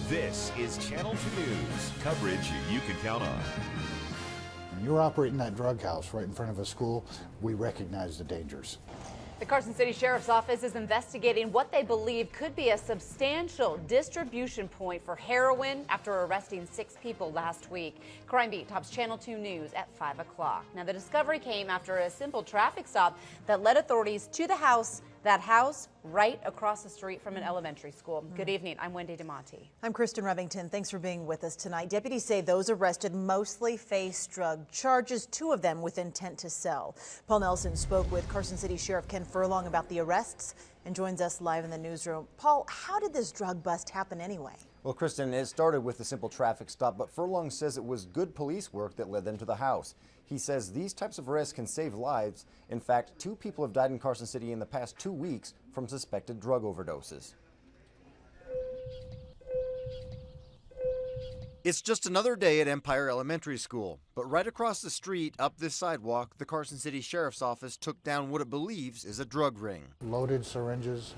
This is Channel 2 News, coverage you can count on. When you're operating that drug house right in front of a school, we recognize the dangers. The Carson City Sheriff's Office is investigating what they believe could be a substantial distribution point for heroin after arresting 6 people last week. Crime Beat tops Channel 2 News at 5 o'clock. Now, the discovery came after a simple traffic stop that led authorities to that house right across the street from an elementary school. Good evening. I'm Wendy DeMonte. I'm Kristen Revington. Thanks for being with us tonight. Deputies say those arrested mostly face drug charges, 2 of them with intent to sell. Paul Nelson spoke with Carson City Sheriff Ken Furlong about the arrests and joins us live in the newsroom. Paul, how did this drug bust happen anyway? Well, Kristen, it started with a simple traffic stop, but Furlong says it was good police work that led them to the house. He says these types of arrests can save lives. In fact, 2 people have died in Carson City in the past 2 weeks from suspected drug overdoses. It's just another day at Empire Elementary School, but right across the street, up this sidewalk, the Carson City Sheriff's Office took down what it believes is a drug ring. Loaded syringes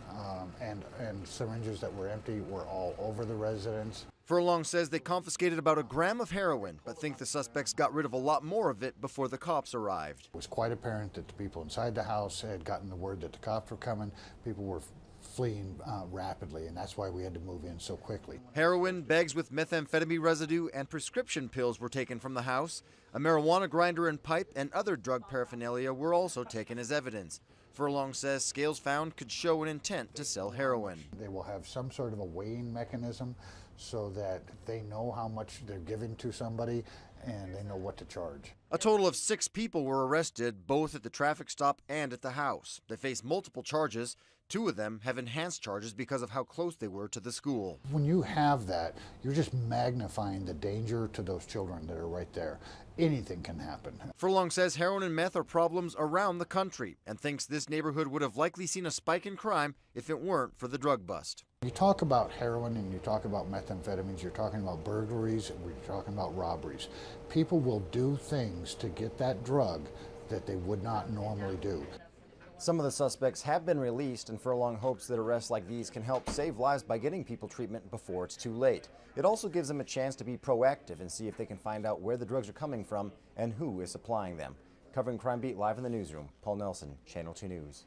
and syringes that were empty were all over the residence. Furlong says they confiscated about a gram of heroin, but think the suspects got rid of a lot more of it before the cops arrived. It was quite apparent that the people inside the house had gotten the word that the cops were coming. People were fleeing rapidly, and that's why we had to move in so quickly. Heroin, bags with methamphetamine residue, and prescription pills were taken from the house. A marijuana grinder and pipe and other drug paraphernalia were also taken as evidence. Furlong says scales found could show an intent to sell heroin. They will have some sort of a weighing mechanism so that they know how much they're giving to somebody and they know what to charge. A total of 6 people were arrested, both at the traffic stop and at the house. They face multiple charges. 2 of them have enhanced charges because of how close they were to the school. When you have that, you're just magnifying the danger to those children that are right there. Anything can happen. Furlong says heroin and meth are problems around the country and thinks this neighborhood would have likely seen a spike in crime if it weren't for the drug bust. You talk about heroin and you talk about methamphetamines, you're talking about burglaries, we're talking about robberies. People will do things to get that drug that they would not normally do. Some of the suspects have been released, and Furlong hopes that arrests like these can help save lives by getting people treatment before it's too late. It also gives them a chance to be proactive and see if they can find out where the drugs are coming from and who is supplying them. Covering Crime Beat live in the newsroom, Paul Nelson, Channel 2 News.